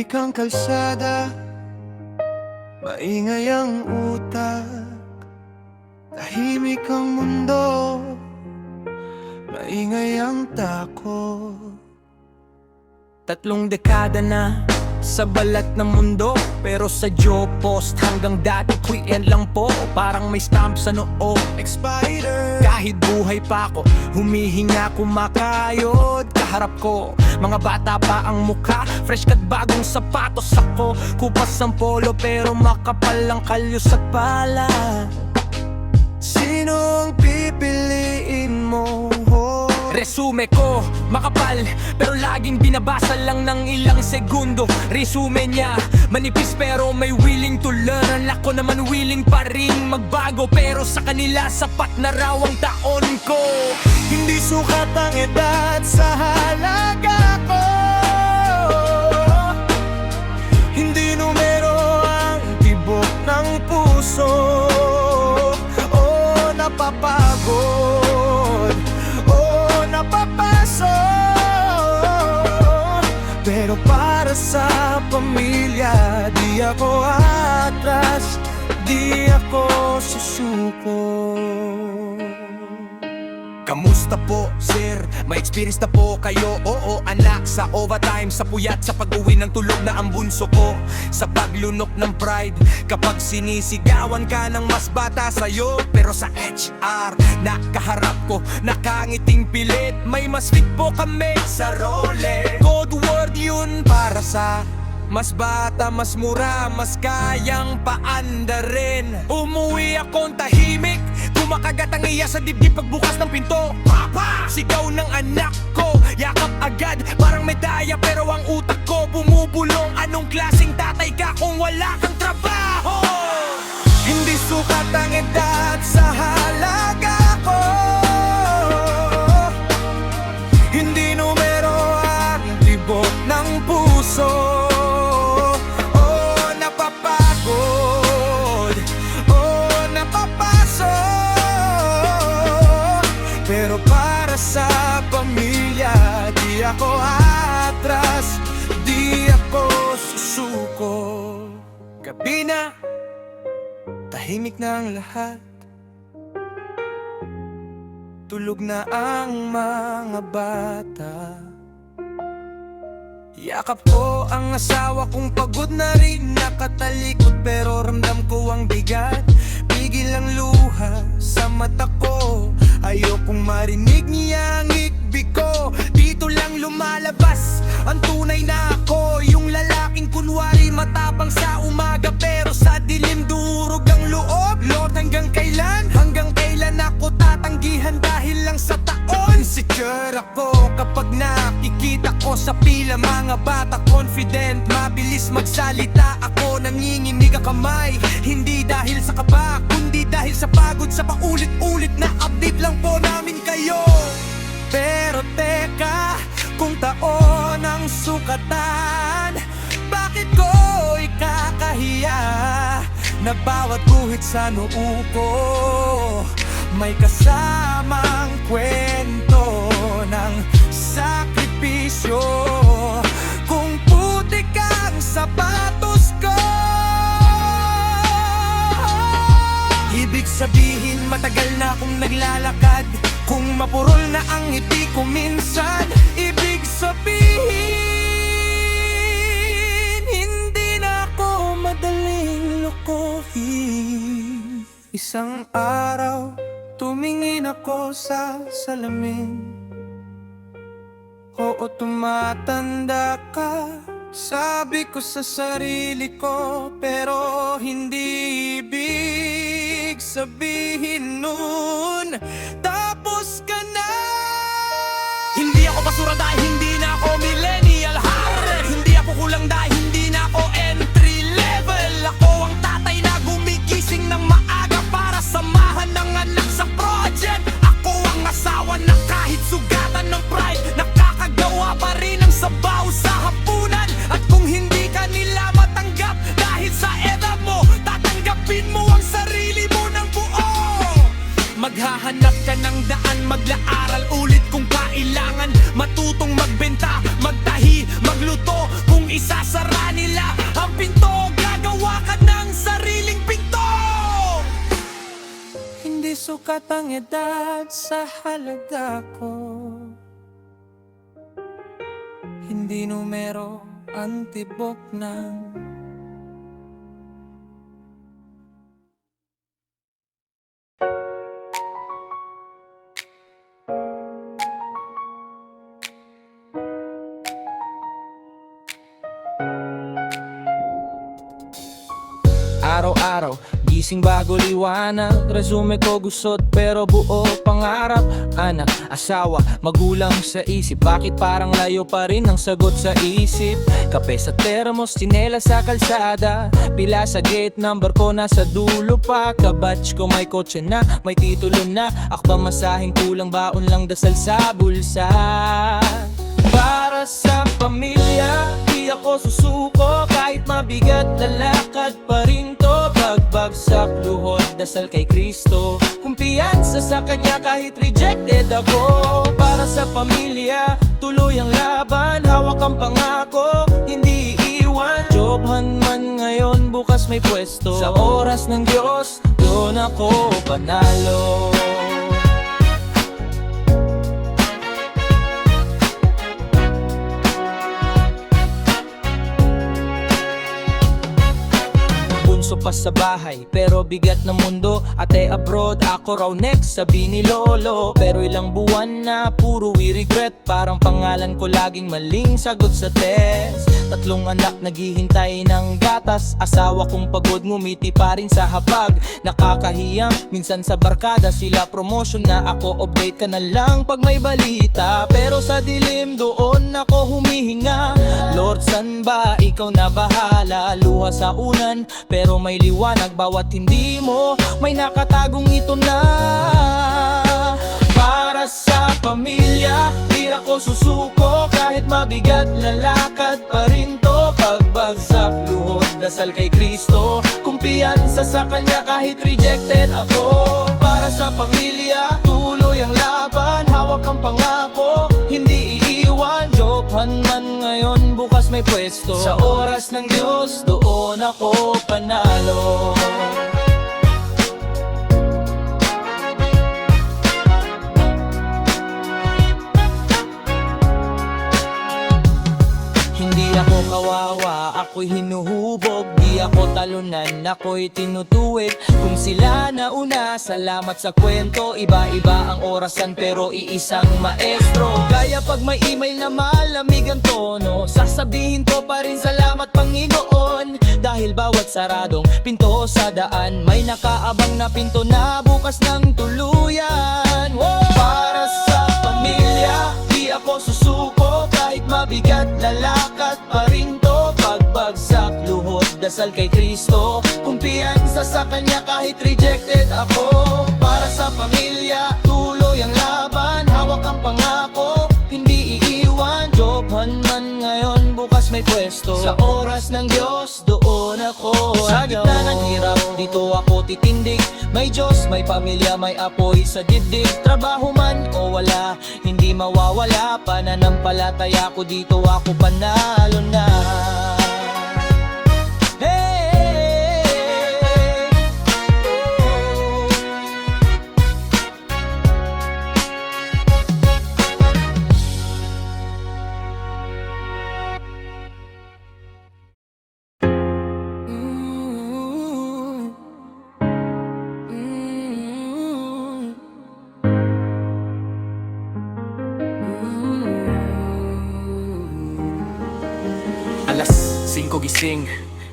Tahimik ang kalsada, maingay ang utak. Tahimik ang mundo, maingay ang takot. 3 dekada na sa balat ng mundo, pero sa Joe Post hanggang dati weekend lang po. Parang may stamp sa noo, Expider. kahit buhay pa ako, humihinga kumakayod. Kaharap ko, mga bata pa ang mukha, fresh kat bagong sapatos ako. Kupas ang polo pero makapal ang kalyos at pala. Sino ang pipiliin mo? Resume ko, makapal, pero laging binabasa lang ng ilang segundo. Resume niya, manipis pero may willing to learn. Ako naman willing pa rin magbago, pero sa kanila sapat na raw ang taon ko. Hindi sukat ang edad sa halaga ko. Hindi numero ang tibok ng puso. Oh, napapagod. Oh, napapasok. Pero para sa pamilya, di ako atras, di ako susuko. Kamusta po, sir? May experience na po kayo? Oo, anak, sa overtime, sa puyat, sa pag-uwi ng tulog na ang bunso ko. Sa paglunok ng pride, kapag sinisigawan ka ng mas bata sa'yo. Pero sa HR, nakaharap ko, nakangiting pilit. May mas fit po kami sa role. Code word yun para sa mas bata, mas mura, mas kayang paandarin. Umuwi akong tahimik, kumakagat ang iya sa dibdib pagbukas ng pinto. Papa! Sigaw ng anak ko, yakap agad, parang medaya pero ang utak ko bumubulong. Anong klaseng tatay ka kung wala kang trabaho? Hindi sukat ang edad sa halaga ko. Hindi numero ang tibok ng puso. Oh, napapagod. Oh, napapasok. Pero para sa pamilya, di ako atras, di ako susuko. Gabi na, tahimik na ang lahat. Tulog na ang mga bata. Yakap ko ang asawa kong pagod na rin, nakatalikod pero ramdam ko ang bigat. Pigil ang luha sa mata ko, ayokong marinig niya ang ikbik ko. Dito lang lumalabas ang tunay na ako, yung lalaking kunwari matapang sa umaga pero sa dilim durog ang loob. Lord, hanggang kailan? Hanggang kailan ako tatanggihan dahil lang sa taon? Insecure ako kapag nakikita ko sa pila mga bata confident, mabilis magsalita. Ako nanginginig ang kamay, hindi dahil sa kaba, kundi dahil sa pagod sa paulit-ulit na update lang po namin kayo. Pero teka, kung taon ang sukatan, bakit ko ikakahiya na bawat guhit sa noo ko may kasamang kwento ng sakripisyo. Kung putik ang sapatos ko, ibig sabihin matagal na akong naglalakad. Kung mapurol na ang ngiti ko minsan, ibig sabihin hindi na ako madaling lokohin. Isang araw, tumingin ako sa salamin. Oo, tumatanda ka, sabi ko sa sarili ko. Pero hindi ibig sabihin nun tapos ka na. Hindi ako basura dahil hindi na ako millennial hard. Hindi ako kulang dahil hindi na ako entry level. Ako ang tatay na gumigising ng maaga para samahan ng anak sa project. Ako ang asawa na kahit sugatan ng pride, nakakagawa pa rin ng sabaw sa hapunan. At kung hindi ka nila matanggap dahil sa edad mo, tatanggapin mo ang sarili mo ng buo. Maghahanap ka ng daan, mag-aaral ulit kung kailangan. Matutong magbenta, magtahi, magluto. Kung isasara nila ang pinto. Gagawa ka ng sariling pinto. Hindi sukat ang edad sa halaga ko. Hindi numero ang tibok ng araw-araw, gising bago liwanag. Resume ko gusot pero buo pangarap. Anak, asawa, magulang sa isip. Bakit parang layo pa rin ang sagot sa isip? Kape sa termos, tsinelas sa kalsada. Pila sa gate, number ko nasa dulo pa. Kabatch ko may kotse na, may titulo na. Akba masahing kulang, baon lang dasal sa bulsa. Para sa pamilya, di ako susuko. Kahit mabigat, lalakad pa rin to. Pagbagsak, luhod, dasal kay Kristo. Kumpiyansa sa Kanya kahit rejected ako. Para sa pamilya, tuloy ang laban. Hawak ang pangako, hindi iiwan. Jobhan man ngayon, bukas may pwesto. Sa oras ng Diyos, doon ako panalo. Bunso pa sa bahay, pero bigat ng mundo. Ate abroad, ako raw next, sabi ni Lolo. Pero ilang buwan na, puro we regret. Parang pangalan ko laging maling sagot sa test. Tatlong anak naghihintay ng gatas. Asawa kong pagod, ngumiti pa rin sa hapag. Nakakahiyang, minsan sa barkada sila promotion na. Ako update ka na lang pag may balita. Pero sa dilim doon ako humihinga. Lord, san ba? Ikaw na bahala. Luha sa unan, pero may liwanag. Bawat hindi mo, may nakatagong ito na. Para sa pamilya, di ako susuko. Kahit mabigat, lalakad pa rin to. Pagbagsak, luhod, dasal kay Kristo. Kumpiyansa sa Kanya kahit rejected ako. Para sa pamilya, tuloy ang laban. Hawak ang pangako, hindi iiwan. Jobhan man ngayon, bukas may pwesto. Sa oras ng Diyos, doon ako panalo. Hindi ako kawawa, ako'y hinuhubog. Di ako talunan, ako'y tinutuwid. Kung sila nauna, salamat sa kwento. Iba-iba ang orasan pero iisang maestro. Kaya pag may email na malamig ang tono, sasabihin ko pa rin salamat Panginoon. Dahil bawat saradong pinto sa daan, may nakaabang na pinto na bukas ng tuluyan. Whoa! Para sa pamilya, di ako susuko. Kahit mabigat, lalakad pa rin to. Pagbagsak, luhod, dasal kay Kristo. Kumpiyansa sa Kanya kahit rejected ako. Para sa pamilya, tuloy ang laban. Hawak ang pangako, hindi iiwan. Jobhan man ngayon, bukas may pwesto. Sa oras ng Diyos, doon ako. Sa gitna ng hirap, dito ako titindig. May Diyos, may pamilya, may apoy sa dibdib. Trabaho man o wala, hindi mawawala. Pananampalataya ko dito, ako panalo na. Alas 5 gising,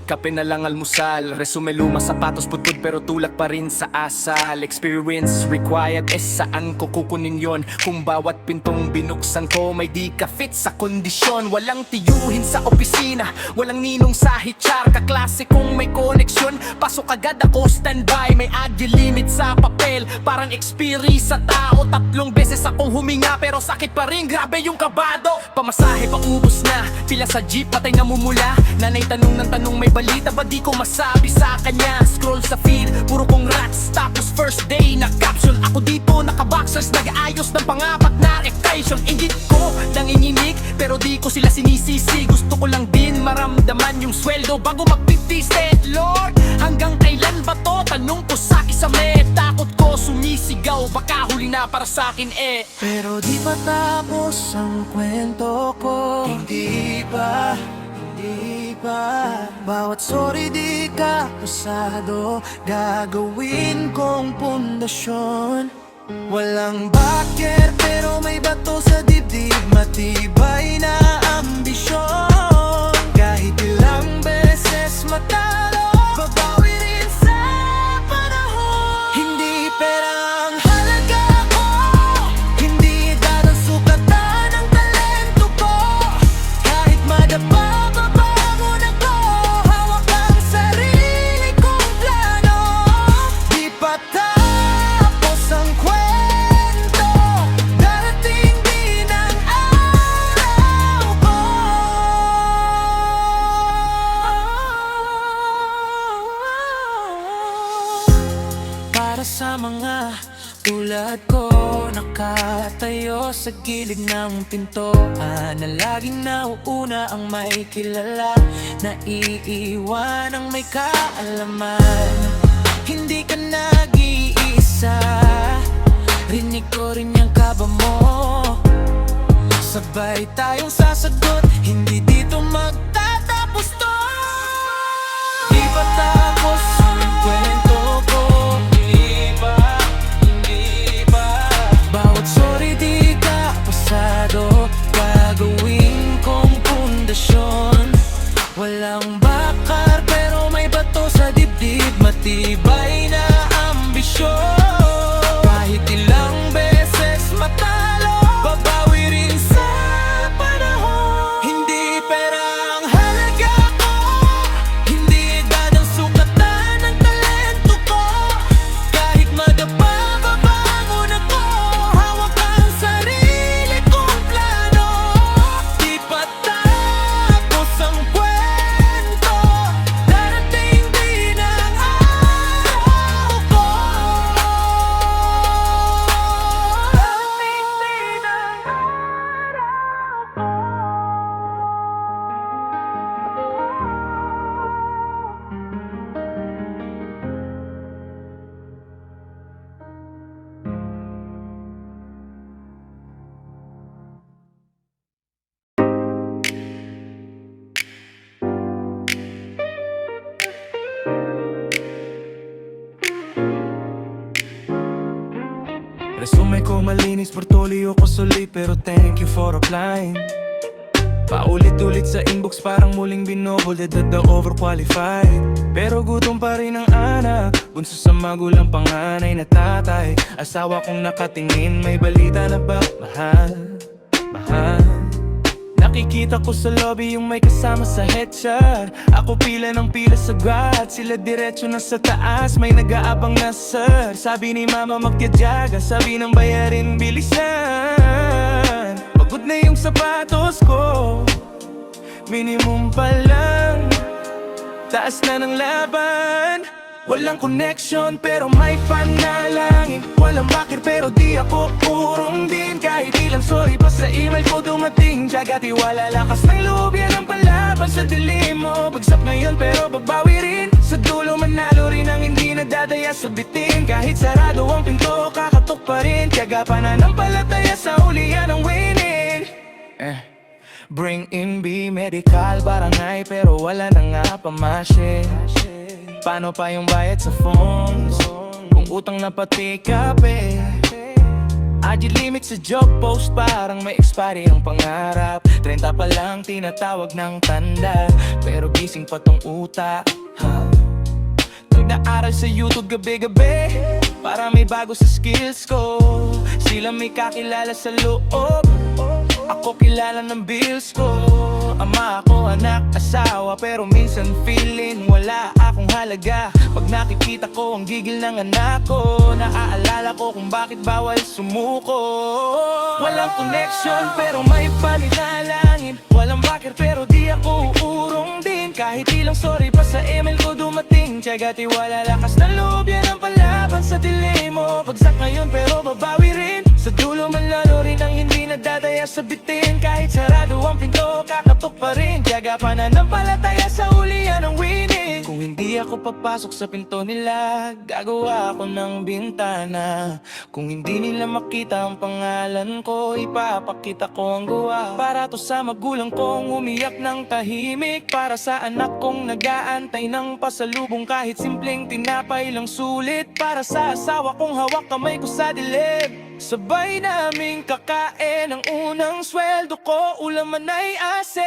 kape na lang almusal. Resume luma, sapatos pudpud pero tulak pa rin sa asal. Experience required, saan ko kukunin yon? Kung bawat pintong binuksan ko may di ka fit sa kondisyon. Walang tiyuhin sa opisina, walang ninong sa HR. Kaklase kung may koneksyon, pasok agad ako standby. May age limit sa papel, parang experience sa tao. 3 beses akong huminga pero sakit pa rin, grabe yung kabado. Pamasahe paubos na, pila sa jeep patay namumula. Nanay tanong ng tanong, may balita ba di ko masabi sa kanya? Scroll sa feed, puro kong rats. Tapos first day na caption, ako dito naka-boxers, nag-aayos ng pangapat na occasion. Ingit ko, nanginginig, pero di ko sila sinisisi. Gusto ko lang din maramdaman yung sweldo bago mag-50 cent. Lord, hanggang kailan ba to? Tanong ko sa kisame. Takot ko sumisigaw, baka huli na para sa akin Pero di pa tapos ang kwento ko. Hindi pa bawat sorry di ka pasado, gagawin kong pundasyon. Walang backer pero may bato sa dibdib, matibay na ambisyon. Kahit ilang beses matalo, babawi rin sa panahon. Hindi pera ang halaga ko, hindi dadang sukatan ang talento ko. Kahit madapa, babangon ako, hawak ang sarili kong plano. Di pa tapos ang kwento, darating din ang araw ko. Para sa mga tulad ko, nakatayo sa gilid ng pintuan, na laging nauuna ang may kilala, naiiwan ang may kaalaman. Hindi ka nag-iisa, rinig ko rin yung kaba mo. Sabay tayong sasagot, hindi dito magtatapos to. Di pa tapos ang kwento ko. Hindi pa bawat sorry di ka pasado, gagawin kong pundasyon. Walang bakar pero may bato sa dibdib, matibay na ambisyon. Kahit ilang beses matalo, babawi rin sa panahon. Hindi pera ang halaga ko, hindi dadang sukatan ang talento ko. Kahit madapa, babangon ako, hawak ang sarili kong plano. Di pa tapos ang kwento, darating din ang araw ko. Darating din ang araw ko. Resume ko malinis, portfolio ko solid, pero thank you for applying. Paulit-ulit sa inbox parang muling binobolded at the overqualified. Pero gutom pa rin ang anak, bunso sa magulang panganay na tatay. Asawa kong nakatingin, may balita na ba? Mahal, mahal. Nakikita ko sa lobby yung may kasama sa headshot. Ako pila ng pila sa grad, sila diretso na sa taas, may nag-aabang na sir. Sabi ni mama magtiyaga, sabi ng bayarin bilisan. Pagod na yung sapatos ko, minimum pa lang, taas na ng laban. Walang connection pero may panalangin, walang bakit pero di ako urong din. Kahit ilang sorry pa sa email ko dumating, tiyaga, tiwala, lakas ng loob, yan ang palaban sa dilim mo. Bagsak ngayon pero babawi rin, sa dulo manalo rin ang hindi nadadaya sa bitin. Kahit sarado ang pinto, kakatok pa rin, tiyaga, pananampalataya sa hulihan ng winning. Bring in B, medical, barangay, pero wala na nga pamashi. Paano pa yung bayad sa phones, kung utang na pati kape? IG limit sa job post, parang may expiry ang pangarap. 30 pa lang tinatawag ng tanda, pero gising pa tong utak. Nag-aaral sa YouTube gabi-gabi, para may bago sa skills ko. Sila may kakilala sa loob, ako kilala ng bills ko. Ama ako, anak, asawa, pero minsan feeling wala akong halaga. Pag nakikita ko ang gigil ng anak ko, naaalala ko kung bakit bawal sumuko. Walang connection pero may paninalangin, walang bakit pero di ako uurong din. Kahit ilang sorry pa sa email ko dumating, tiyaga, tiwala, lakas ng loob, yan ang palaban sa dilim mo. Bagsak ngayon pero babawi rin, Sa dulo manlalo rin ang hindi nadadaya sa bitin. Kahit sarado ang pinto, kakatok pa rin. Tiyaga pananampalataya sa ulian ng winning. Kung hindi ako papasok sa pinto nila, gagawa ako ng bintana. Kung hindi nila makita ang pangalan ko, ipapakita ko ang gawa. Para to sa magulang kong umiyak ng tahimik, para sa anak kong nag-aantay ng pasalubong. Kahit simpleng tinapay lang sulit, para sa asawa kong hawak kamay ko sa dilim. Sabay naming kakain ang unang sweldo ko, ulaman ay asin.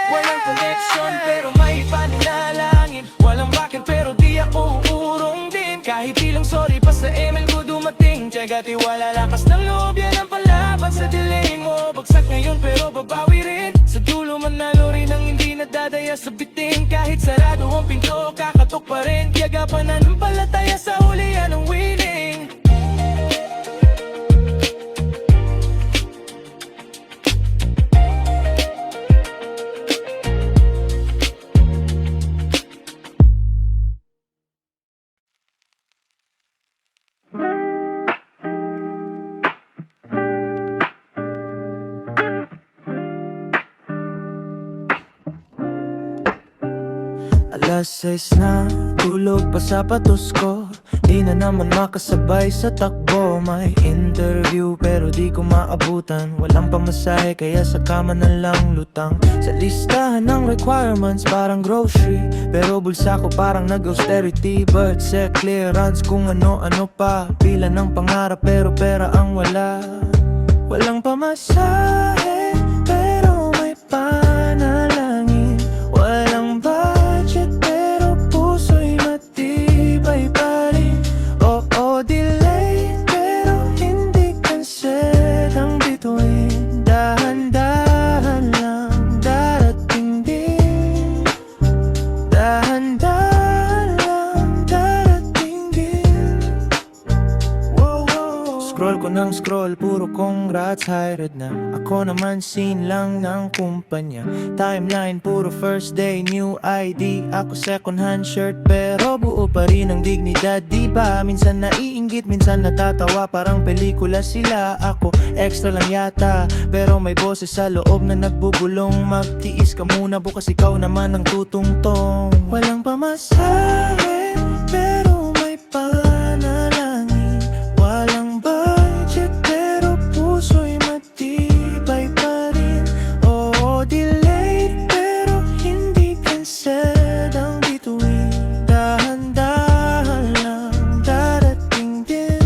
Walang connection pero may paninalangin. Walang bakit pero di ako uurong din. Kahit ilang sorry pa sa email ko dumating. Tiyaga, tiwala, lakas ng loob, yan ang palaban sa dilim mo. Bagsak ngayon pero babawi rin. Sa dulo manalo rin ang hindi nadadaya sa bitin. Kahit sarado ang pinto, kakatok pa rin. Tiyaga, pananampalataya sa hulihan ng winning. Alas 6 na, tulog pa sapatos ko. Di na naman makasabay sa takbo. May interview pero di ko maabutan. Walang pamasahe kaya sa kama na lang lutang. Sa listahan ng requirements parang grocery, pero bulsa ko parang nag-austerity. Birth set clearance kung ano-ano pa. Pila ng pangarap pero pera ang wala. Walang pamasahe pero may panalangin. Walang budget pero puso'y matibay pa rin. Oo, delay pero hindi cancel ang bituin. Dahan-dahan lang darating din. Dahan-dahan lang darating din. Scroll ko ng scroll, puro congrats, hired na. Ako naman scene lang ng kumpanya. Timeline, puro first day, new ID. Ako second hand shirt, pero buo pa rin ang dignidad. Di ba? Minsan naiinggit, minsan natatawa. Parang pelikula sila, ako extra lang yata. Pero may boses sa loob na nagbubulong. Magtiis ka muna, bukas ikaw naman ang tutungtong. Walang pamasahe, pero may panalangin. Walang budget, pero puso'y matibay pa rin. Oo, delayed, pero hindi cancel ang bituin. Dahan-dahan lang darating din.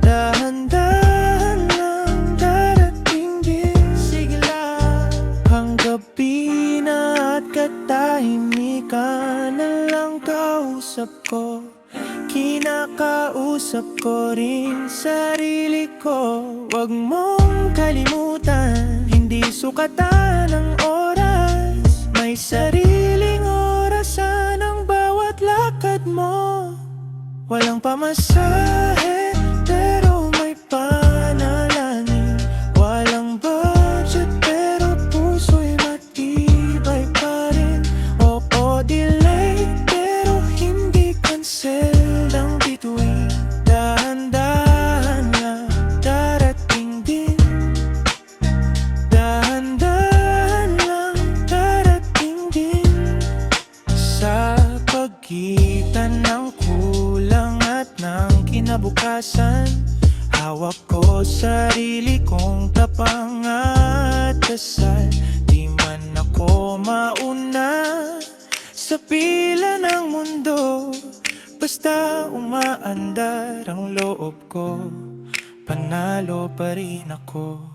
Dahan-dahan lang darating din. Sige lang, hanggabi na at katahimikan na lang kausap ko. Kinakausap ko rin sarili ko. Huwag mong kalimutan, hindi sukatan ng oras. May sariling orasan ang bawat lakad mo. Walang pamasahe, pero may panalangin. Walang budget, pero puso'y matibay pa rin. Oo, delay, pero hindi cancel ang bituin. Dahan-dahan lang darating din. Dahan-dahan lang darating din. Sa pagitan ng kulang at ng kinabukasan, hawak ko sarili kong tapang at dasal. Di man ako mauna sa pila ng mundo, basta umaandar ang loob ko, panalo pa rin ako.